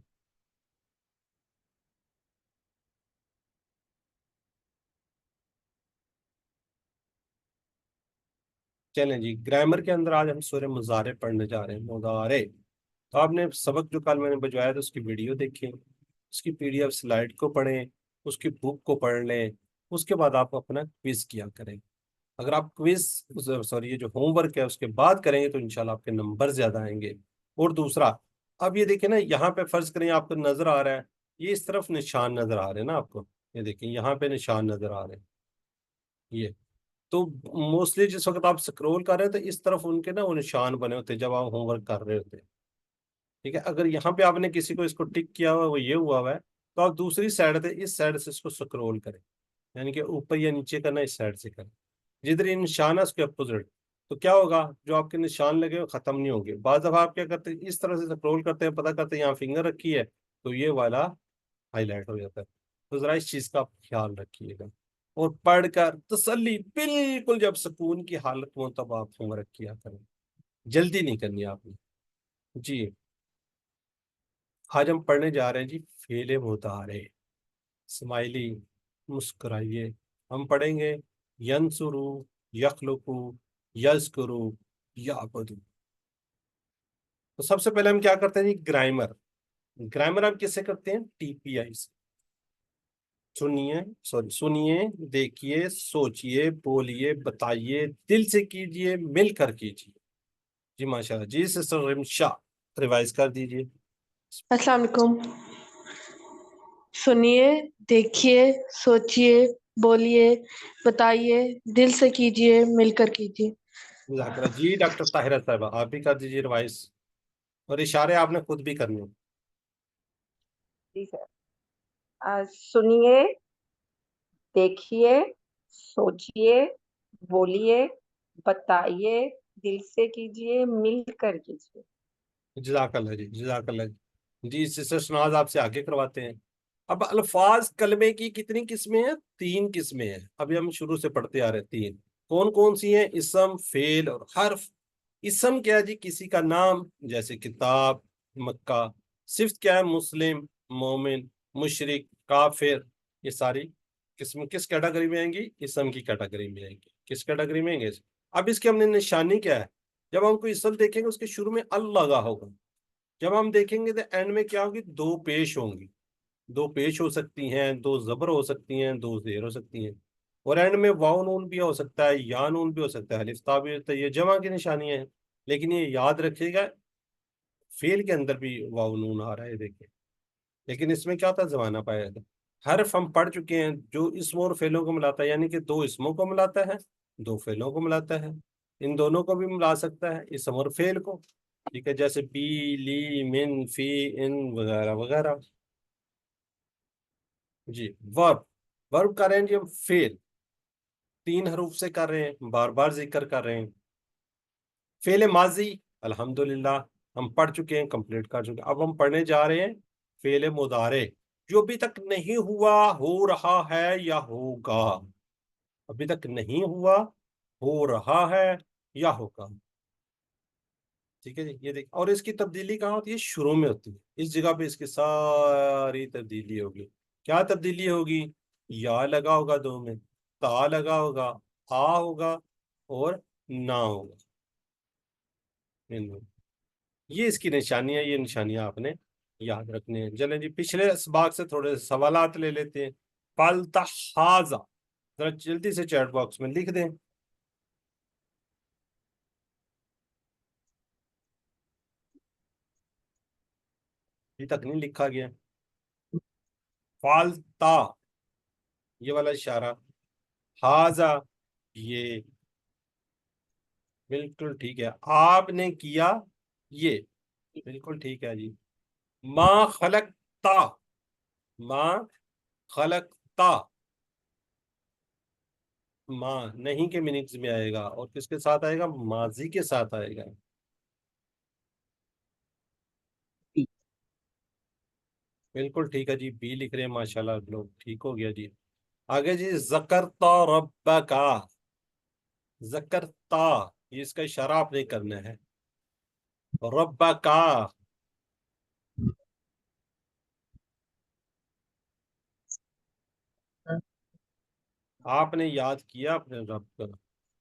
Speaker 1: چلیں جی، گرامر کے اندر آج ہم سورہ مضارع پڑھنے جا رہے ہیں، مضارع۔ تو آپ نے سبق جو کل میں نے بجوایا تھا اس کی ویڈیو دیکھیں، اس کی پی ڈی ایف سلائڈ کو پڑھیں، اس کی بک کو پڑھ لیں، اس کے بعد آپ اپنا کوئز کیا کریں۔ اگر آپ کوئز سوری یہ جو ہوم ورک ہے اس کے بعد کریں گے تو انشاءاللہ آپ کے نمبر زیادہ آئیں گے۔ اور دوسرا، اب یہ دیکھیں نا، یہاں پہ فرض کریں آپ کو نظر آ رہا ہے، یہ اس طرف نشان نظر آ رہے ہیں نا آپ کو، یہ دیکھیں یہاں پہ نشان نظر آ رہے ہیں یہ۔ تو موسٹلی جس وقت آپ سکرول کر رہے ہیں تو اس طرف ان کے نا وہ نشان بنے ہوتے ہیں جب آپ ہوم ورک کر رہے ہوتے ہیں، ٹھیک ہے۔ اگر یہاں پہ آپ نے کسی کو اس کو ٹک کیا ہوا ہے، وہ یہ ہوا ہوا ہے، تو آپ دوسری سائڈ سے اس سائڈ سے اس کو سکرول کریں، یعنی کہ اوپر یا نیچے کرنا اس سائڈ سے کریں، جدھر یہ نشان ہے اس کے اپوزٹ۔ تو کیا ہوگا، جو آپ کے نشان لگے وہ ختم نہیں ہوں گے۔ بعض دفعہ آپ کیا کرتے ہیں، اس طرح سے سکرول کرتے ہیں، پتہ کرتے ہیں یہاں فنگر رکھی ہے تو یہ والا ہائی لائٹ ہو جاتا ہے۔ تو ذرا اس چیز کا آپ خیال رکھیے گا، اور پڑھ کر تسلی بالکل جب سکون کی حالت میں ہو تب آپ ہوم ورک کیا کریں، جلدی نہیں کرنی آپ نے جی۔ آج ہم پڑھنے جا رہے ہیں جی فعل مضارع، اسماعیلی مسکرائیے۔ ہم پڑھیں گے ینصرو، یخلقو، یذکرو، یعبدو۔ تو سب سے پہلے ہم کیا کرتے ہیں جی، گرامر۔ گرامر ہم کس سے کرتے ہیں، ٹی پی آئی سے۔ سنیے، دیکھیے، سوچئے، بولیے، بتائیے، دل سے کیجئے، مل کر کیجئے۔ جی ماشاءاللہ، جی سسٹر رمشا ریوائز کر دیجئے۔
Speaker 3: السلام علیکم۔ سنیے، دیکھیے، سوچیے، بولیے، بتائیے، دل سے کیجیے، مل کر کیجیے۔
Speaker 1: جزاک اللہ۔ جی ڈاکٹر طاہرہ صاحبہ آپ بھی کر دیجیے ریوائز، اور اشارے آپ نے خود بھی کرنے ہیں۔
Speaker 5: ٹھیک ہے، سنیے، دیکھیے، سوچیے، بولیے، بتائیے، دل سے کیجیے، مل کر کیجیے۔
Speaker 1: جزاک اللہ جی، جزاک اللہ جی۔ سسٹر شناز آپ سے آگے کرواتے ہیں۔ اب الفاظ کلمے کی کتنی قسمیں ہیں، 3 قسمیں ہیں۔ ابھی ہم شروع سے پڑھتے آ رہے ہیں، 3 کون کون سی ہیں، اسم، فعل اور حرف۔ اسم کیا ہے جی، کسی کا نام، جیسے کتاب، مکہ۔ صفت کیا ہے، مسلم، مومن، مشرک، کافر۔ یہ ساری قسم کس کیٹیگری میں آئیں گی، اسم کی کیٹیگری میں آئیں گی۔ کس کیٹیگری میں آئیں گے؟ اب اس کی ہم نے نشانی کیا ہے، جب ہم کوئی اسم دیکھیں گے اس کے شروع میں ال لگا ہوگا، جب ہم دیکھیں گے تو اینڈ میں کیا ہوگی، 2 پیش ہوں گی۔ 2 پیش ہو سکتی ہیں، 2 زبر ہو سکتی ہیں، 2 زیر ہو سکتی ہیں، اور اینڈ میں واو نون بھی ہو سکتا ہے، یا نون بھی ہو سکتا ہے، الف تا بھی ہوتا ہے۔ یہ جمع کی نشانیاں ہیں، لیکن یہ یاد رکھیے گا فعل کے اندر بھی واو نون آ رہا ہے، دیکھیں۔ لیکن اس میں کیا ہوتا ہے، زمانہ پایا جاتا ہے۔ حرف ہم پڑھ چکے ہیں، جو اسم اور فعلوں کو ملاتا ہے، یعنی کہ 2 اسموں کو ملاتا ہے، 2 فعلوں کو ملاتا ہے۔ ان دونوں کو بھی ملا سکتا ہے، اسم اور فعل کو، ٹھیک ہے، جیسے بی، لی، من، فی، ان وغیرہ وغیرہ۔ جی ورب، ورب کر رہے ہیں جی ہم فعل، 3 حروف سے کر رہے ہیں، بار بار ذکر کر رہے ہیں۔ فعل ماضی الحمدللہ ہم پڑھ چکے ہیں، کمپلیٹ کر چکے ہیں۔ اب ہم پڑھنے جا رہے ہیں فعل مضارع، جو ابھی تک نہیں ہوا، ہو رہا ہے یا ہوگا۔ ابھی تک نہیں ہوا، ہو رہا ہے یا ہوگا، ٹھیک ہے جی۔ یہ دیکھ، اور اس کی تبدیلی کہاں ہوتی ہے، شروع میں ہوتی ہے۔ اس جگہ پہ اس کی ساری تبدیلی ہوگی۔ کیا تبدیلی ہوگی، یا لگا ہوگا 2 میں، تا لگا ہوگا، آ ہوگا، اور نہ ہوگا۔ یہ اس کی نشانیاں، یہ نشانیاں آپ نے یاد رکھنے ہیں۔ چلیں جی، پچھلے اسباق سے تھوڑے سوالات لے لیتے ہیں۔ فالتحاظا، ذرا جلدی سے چیٹ باکس میں لکھ دیں۔ ابھی تک نہیں لکھا گیا۔ فالتا، یہ والا اشارہ، حاضا، یہ بالکل ٹھیک ہے۔ آپ نے کیا، یہ بالکل ٹھیک ہے جی۔ ما خلقتا، ما خلقتا، ما نہیں کے میننگز میں آئے گا، اور کس کے ساتھ آئے گا، ماضی کے ساتھ آئے گا۔ بالکل ٹھیک ہے جی، بی لکھ رہے ہیں، ماشاءاللہ لوگ، ٹھیک ہو گیا جی۔ آگے جی، ذکرتا ربکا، ذکرتا، یہ اس کا اشارہ آپ نے کرنا ہے، ربکا، آپ نے یاد کیا اپنے رب کا۔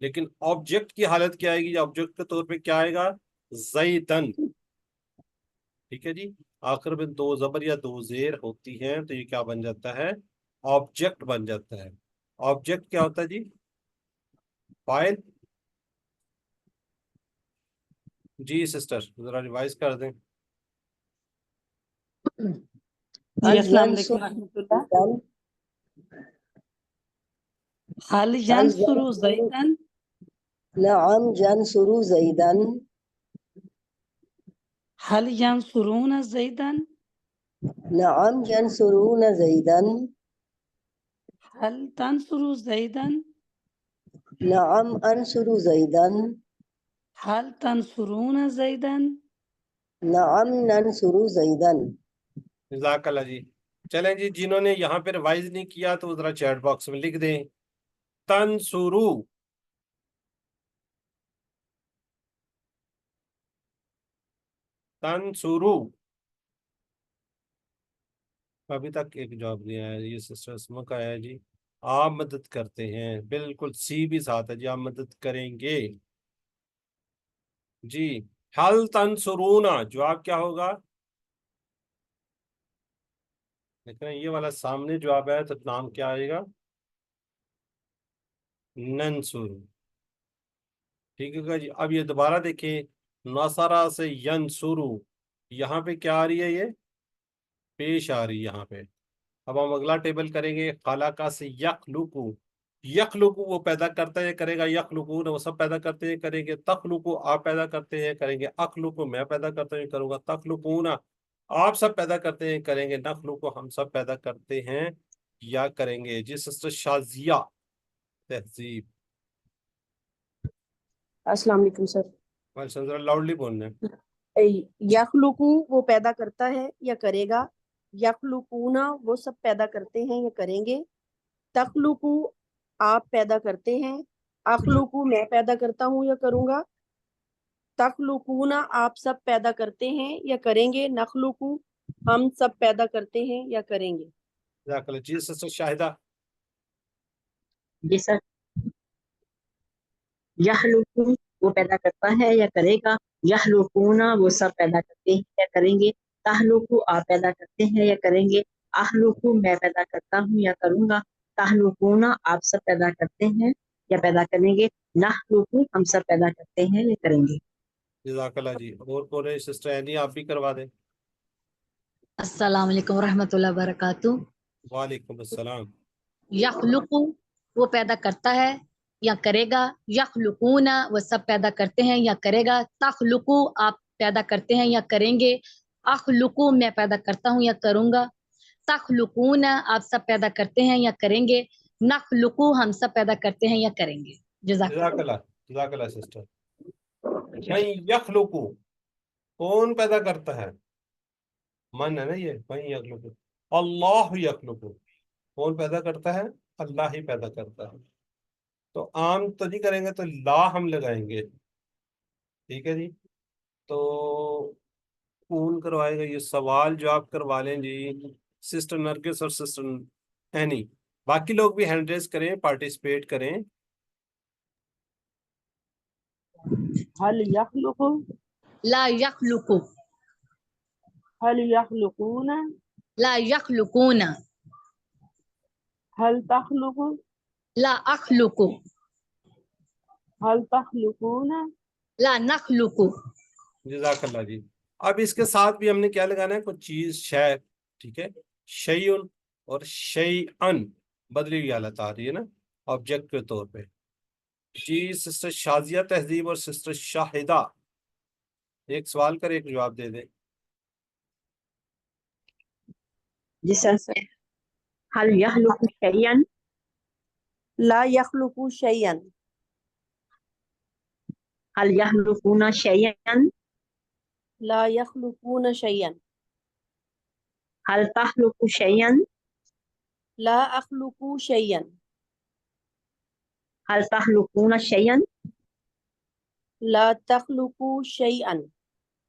Speaker 1: لیکن آبجیکٹ کی حالت کیا آئے گی؟ آبجیکٹ کے طور پہ کیا آئے گا؟ زیدن. ٹھیک ہے جی. آخر میں دو زبر یا دو زیر ہوتی ہیں تو یہ کیا بن جاتا ہے؟ آبجیکٹ بن جاتا ہے. آبجیکٹ کیا ہوتا ہے جی؟ فاعل. جی سسٹر ذرا ریوائز کر دیں.
Speaker 6: هل
Speaker 7: السلام
Speaker 8: ينصر
Speaker 7: علیکم ورحمۃ اللہ.
Speaker 8: زيداً
Speaker 7: هل
Speaker 8: هل
Speaker 7: ينصر
Speaker 8: ينصر
Speaker 7: زيدا؟
Speaker 8: نعم ينصر زيدا
Speaker 7: هل ينصرون زيدا؟
Speaker 8: نعم ينصرون زيدا
Speaker 7: هل تنصر زيدا؟
Speaker 8: نعم أنصر زيدا
Speaker 7: هل تنصرون زيدا؟
Speaker 8: نعم ننصر زيدا.
Speaker 1: جزاک اللہ جی. چلیں جی، جنہوں نے یہاں پہ ریوائز نہیں کیا تو ذرا چیٹ باکس میں لکھ دیں تنصرو. تنصرو. ابھی تک ایک جواب نہیں آیا. یہ سسٹر اسما کا ہے جی. آپ مدد کرتے ہیں، بالکل سی بھی ساتھ ہے جی. آپ مدد کریں گے جی. حل تنصرونا جواب کیا ہوگا؟ دیکھ رہے ہیں یہ والا سامنے جواب ہے تو نام کیا آئے گا؟ ننصر. ٹھیک ہے جی. اب یہ دوبارہ دیکھیں، نصرہ سے ینصرو، یہاں پہ کیا آ رہی ہے؟ یہ پیش آ رہی ہے یہاں پہ. اب ہم اگلا ٹیبل کریں گے. خلق سے یخلقو. یخلقو وہ پیدا کرتا ہے کرے گا. یخلقون وہ سب پیدا کرتے ہیں کریں گے. تخلقو آپ پیدا کرتے ہیں کریں گے. اخلقو میں پیدا کرتا ہوں کروں گا. تخلقون آپ سب پیدا کرتے ہیں کریں گے. نخلقو ہم سب پیدا کرتے ہیں یا کریں گے. جی سسٹر شازیہ تہذیب.
Speaker 9: السلام علیکم سر.
Speaker 1: ذرا لاؤڈلی بولنا ہے.
Speaker 9: یخلقو وہ پیدا کرتا ہے یا کرے گا. یخلقونا وہ سب پیدا کرتے ہیں یا کریں گے. تخلقو آپ پیدا کرتے ہیں. اخلقو میں پیدا کرتا ہوں یا کروں گا. تخلقونا آپ سب پیدا کرتے ہیں یا کریں گے. نخلقو ہم سب پیدا کرتے ہیں یا کریں گے.
Speaker 1: جزاک اللہ. جی سسٹر شاہدہ.
Speaker 6: جی سر. یخلقو وہ پیدا کرتا ہے یا کرے گا. یخلقونا وہ سب پیدا کرتے ہیں یا کریں گے. تخلقو آپ پیدا کرتے ہیں یا کریں گے. اخلقو میں پیدا کرتا ہوں یا کروں گا. تخلقونا آپ سب پیدا کرتے ہیں یا پیدا کریں گے. نخلقو ہم سب پیدا کرتے ہیں یا کریں گے.
Speaker 1: جزاک اللہ جی. اور پورے سسٹر اینی آپ بھی کروا دیں.
Speaker 10: السلام علیکم ورحمۃ اللہ وبرکاتہ.
Speaker 1: وعلیکم السلام.
Speaker 10: یخلقو وہ پیدا کرتا ہے یا کرے گا. یخلقون وہ سب پیدا کرتے ہیں یا کرے گا. تخلقو آپ پیدا کرتے ہیں یا کریں گے. اخلقو میں پیدا کرتا ہوں یا کروں گا. تخلقون آپ سب پیدا کرتے ہیں یا کریں گے. نخلقو ہم سب پیدا کرتے ہیں یا کریں گے. جزاک
Speaker 1: جزاک اللہ. جزاک اللہ سسٹر. من یخلقو کون پیدا کرتا ہے؟ من ہے نا یہ. من یخلقو اللہ یخلقو کون پیدا کرتا ہے؟ اللہ ہی پیدا کرتا ہے. تو عام تو نہیں کریں گے تو لا ہم لگائیں گے. ٹھیک ہے جی. تو کون کروائے گا یہ سوال جو آپ کروا لیں جی؟ سسٹر نرگس اور سسٹر اینی. باقی لوگ بھی ہینڈ ریز کریں، پارٹیسپیٹ کریں.
Speaker 7: هل يخلق؟
Speaker 10: لا یخلقو.
Speaker 7: هل يخلقون؟
Speaker 10: لا یخلقون.
Speaker 7: هل تخلق؟
Speaker 10: لا اخلقو.
Speaker 7: هل تخلقون؟
Speaker 10: لا نخلقو.
Speaker 1: جزاک اللہ جی. اب اس کے ساتھ بھی ہم نے کیا لگانا ہے؟ کچھ چیز شے. ٹھیک ہے. شیئن اور شیئن بدلی ہوئی حالت آ رہی ہے نا آبجیکٹ کے طور پہ. جی سسٹر شازیہ تہذیب اور سسٹر شاہدہ ایک سوال کر ایک جواب دے دیں.
Speaker 6: جی سر. هل يخلق شيئا؟
Speaker 9: لا یخلقو شیئا.
Speaker 6: هل يخلقون شيئا؟
Speaker 9: لا یخلقون شیئا.
Speaker 6: هل تخلق شيئا؟
Speaker 9: لا اخلقو شیئا.
Speaker 6: هل تخلقون شيئا؟
Speaker 9: لا تخلقو شیئا.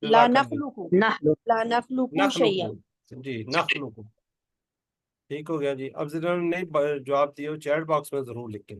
Speaker 9: لا
Speaker 1: جزاک اللہ.
Speaker 9: نخلقو.
Speaker 6: نخلق.
Speaker 9: لا نخلقو شیئا.
Speaker 1: نخلقو. جی نخلقو. ٹھیک ہو گیا جی. اب جنہوں نے نہیں جواب دیے وہ چیٹ باکس میں ضرور لکھیں.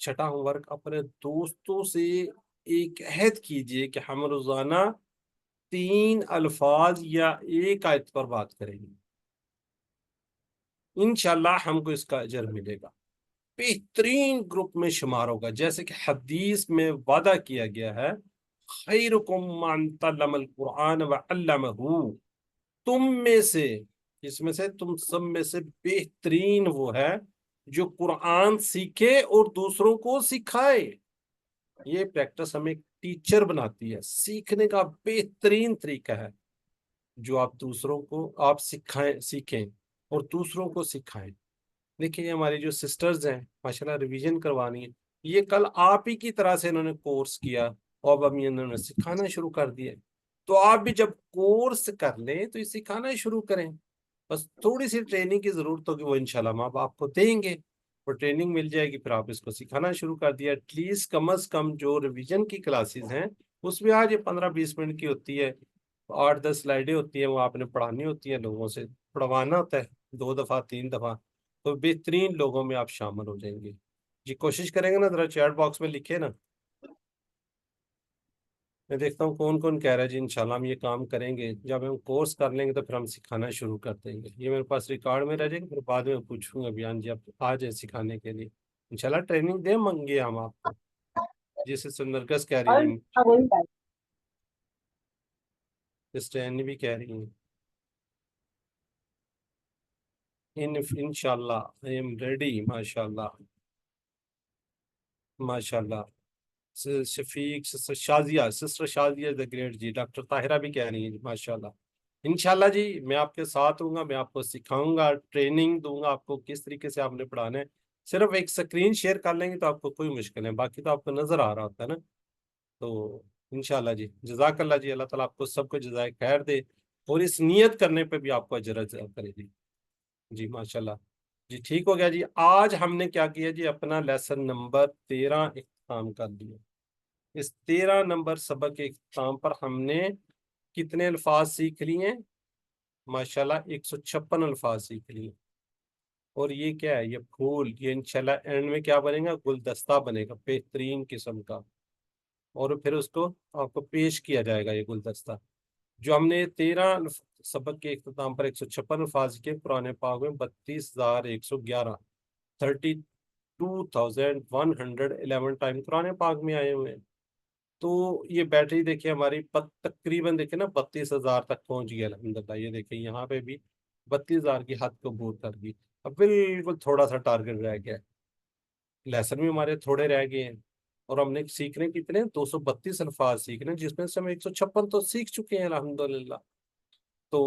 Speaker 1: چھٹا ہوم ورک اپنے دوستوں سے ایک عہد کیجئے کہ ہم روزانہ 3 الفاظ یا ایک آیت پر بات کریں گے، انشاءاللہ ہم کو اس کا اجر ملے گا، بہترین گروپ میں شمار ہوگا۔ جیسے کہ حدیث میں وعدہ کیا گیا ہے، خیرکم من تعلم القرآن وعلمہ، تم میں سے، اس میں سے تم سب میں سے بہترین وہ ہے جو قرآن سیکھے اور دوسروں کو سکھائے۔ یہ پریکٹس ہمیں ٹیچر بناتی ہے، سیکھنے کا بہترین طریقہ ہے جو آپ دوسروں کو آپ سیکھیں اور دوسروں کو سکھائیں۔ دیکھیں ہماری جو سسٹرز ہیں ماشاءاللہ ریویژن کروانی ہے، یہ کل آپ ہی کی طرح سے انہوں نے کورس کیا اور اب انہوں نے سکھانا شروع کر دیا، تو آپ بھی جب کورس کر لیں تو یہ سکھانا شروع کریں، بس تھوڑی سی ٹریننگ کی ضرورت ہوگی، وہ انشاءاللہ ماں باپ کو دیں گے، اور ٹریننگ مل جائے گی، پھر آپ اس کو سکھانا شروع کر دیا۔ ایٹ لیسٹ کم از کم جو ریویژن کی کلاسز ہیں اس میں آج یہ 15-20 منٹ کی ہوتی ہے، 8-10 سلائیڈیں ہوتی ہیں، وہ آپ نے پڑھانی ہوتی ہیں، لوگوں سے پڑھوانا ہوتا ہے 2 دفعہ 3 دفعہ، تو بہترین لوگوں میں آپ شامل ہو جائیں گے۔ جی کوشش کریں گے نا، ذرا چیٹ باکس میں لکھے نا، میں دیکھتا ہوں کون کون کہہ رہا ہے جی انشاءاللہ ہم یہ کام کریں گے۔ جب ہم کورس کر لیں گے تو پھر ہم سکھانا شروع کر دیں گے، یہ میرے پاس ریکارڈ میں رہ جائے گا، پھر بعد میں پوچھوں گا بیان جی آپ آ جائیں سکھانے کے لیے، انشاءاللہ ٹریننگ دیں منگے ہم آپ کو، جیسے سندرکس کہہ رہی ہیں، اسٹین بھی کہہ رہی ہیں، انشاءاللہ I am ready، ماشاءاللہ ماشاءاللہ۔ Shafiq, sister Shazia the great ji, doctor Tahira بھی کہہ رہی ہیں ماشاءاللہ۔ انشاءاللہ جی میں آپ کے ساتھ ہوں گا، میں آپ کو سکھاؤں گا، ٹریننگ دوں گا آپ کو کس طریقے سے آپ نے پڑھانا ہے۔ صرف ایک سکرین شیئر کر لیں گے تو آپ کو کوئی مشکل ہے، باقی تو آپ کو نظر آ رہا ہوتا ہے نا، تو انشاءاللہ جی جزاک اللہ جی، اللہ تعالیٰ آپ کو سب کو جزائے خیر دے، اور اس نیت کرنے پہ بھی آپ کو اجر کرے جی ماشاءاللہ۔ جی ٹھیک ہو گیا جی۔ آج ہم نے کیا کیا جی، اپنا لیسن نمبر 13 اختتام کر دیا۔ اس 13 نمبر سبق کے اختتام پر ہم نے کتنے الفاظ سیکھ لیے ہیں؟ ماشاءاللہ 156 الفاظ سیکھ لیے، اور یہ کیا ہے، یہ پھول، یہ انشاءاللہ اینڈ میں کیا بنے گا، گلدستہ بنے گا بہترین قسم کا، اور پھر اس کو آپ کو پیش کیا جائے گا یہ گلدستہ۔ جو ہم نے 13 سبق کے اختتام پر 156 الفاظ کے قرآن پاک میں 32,111 32,111 ٹائم قرآن پاک میں آئے ہوئے ہیں، تو یہ بیٹری دیکھیں ہماری تقریباً دیکھیں نا 32,000 تک پہنچ گئی الحمدللہ۔ یہ دیکھیں یہاں پہ بھی 32,000 کی حد کو عبور کر گئی، اب بالکل تھوڑا سا ٹارگٹ رہ گیا ہے، لیسن بھی ہمارے تھوڑے رہ گئے ہیں، اور ہم نے سیکھنے کتنے 232 الفاظ سیکھنے، جس میں سے ہم 156 تو سیکھ چکے ہیں الحمدللہ۔ تو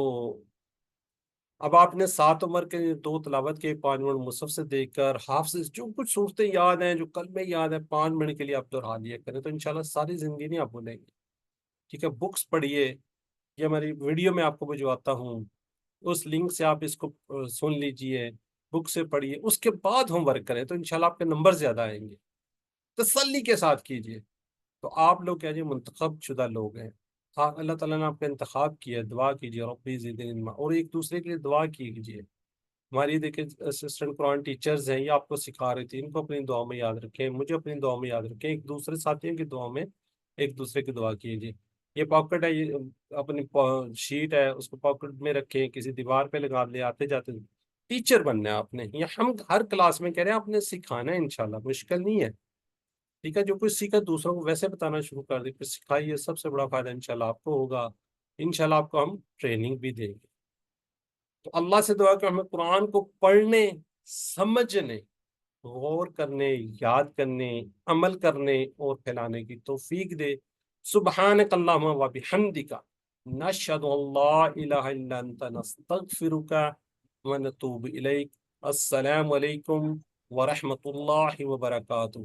Speaker 1: اب آپ نے 7 عمر کے 2 تلاوت کے 5 منٹ مصحف سے دیکھ کر حافظ جو کچھ صورتیں یاد ہیں، جو کلمے یاد ہیں، 5 منٹ کے لیے آپ دہرا لیا کریں، تو انشاءاللہ ساری زندگی نہیں آپ بھولیں گے۔ ٹھیک ہے، بکس پڑھیے، یہ ہماری ویڈیو میں آپ کو بھجواتا ہوں، اس لنک سے آپ اس کو سن لیجئے، بک سے پڑھیے، اس کے بعد ہوم ورک کریں تو انشاءاللہ آپ کے نمبر زیادہ آئیں گے۔ تسلی کے ساتھ کیجئے، تو آپ لوگ کیا جی منتخب شدہ لوگ ہیں، ہاں اللہ تعالیٰ نے آپ کا انتخاب کیا ہے، دعا کیجئے ربی زدنی علما، اور ایک دوسرے کے لیے دعا کیجئے۔ ہماری دیکھیں اسسٹنٹ قرآن ٹیچرز ہیں، یہ آپ کو سکھا رہی تھی، ان کو اپنی دعا میں یاد رکھیں، مجھے اپنی دعا میں یاد رکھیں، ایک دوسرے ساتھیوں کی دعا میں ایک دوسرے کی دعا کیجئے۔ یہ پاکٹ ہے، یہ اپنی شیٹ ہے، اس کو پاکٹ میں رکھیں، کسی دیوار پہ لگا لیں، آتے جاتے ٹیچر بننا ہے آپ نے، یہ ہم ہر کلاس میں کہہ رہے ہیں آپ نے سکھانا ہے انشاءاللہ، مشکل نہیں ہے۔ ٹھیک ہے، جو کچھ سیکھا دوسروں کو ویسے بتانا شروع کر دیں، پھر سکھائیے، سب سے بڑا فائدہ انشاءاللہ آپ کو ہوگا، انشاءاللہ آپ کو ہم ٹریننگ بھی دیں گے۔ تو اللہ سے دعا کہ ہمیں قرآن کو پڑھنے، سمجھنے، غور کرنے، یاد کرنے، عمل کرنے اور پھیلانے کی توفیق دے۔ سبحانک اللہم و بحمدک، نشہد ان لا الہ الا انت، نستغفرک و نتوب الیک۔ السلام علیکم ورحمۃ اللہ وبرکاتہ۔